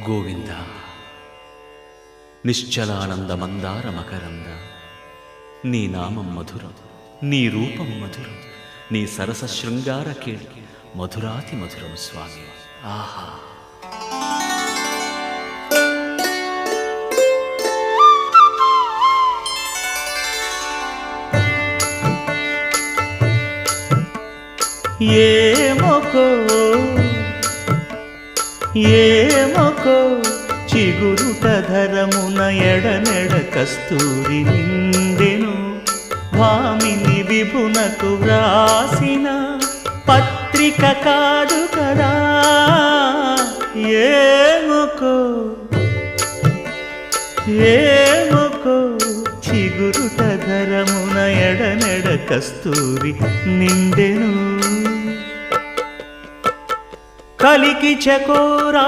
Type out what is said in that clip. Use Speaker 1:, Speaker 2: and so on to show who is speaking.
Speaker 1: గోవింద నిశ్చలానంద మందార మకరంద నీ నామం మధురం, నీ రూపం మధురం, నీ సరస శృంగార కేళి మధురాతి మధురం స్వామి. ఆహా! ఏమొకో చిగురుట ధరమున ఎడనెడ కస్తూరి నిండెను, భామిని విభునకు వ్రాసిన పత్రిక కాదు కదా. ఏమొకో చిగురుట ధరమున ఎడనెడ కస్తూరి నిండెను, కలికి చకోరా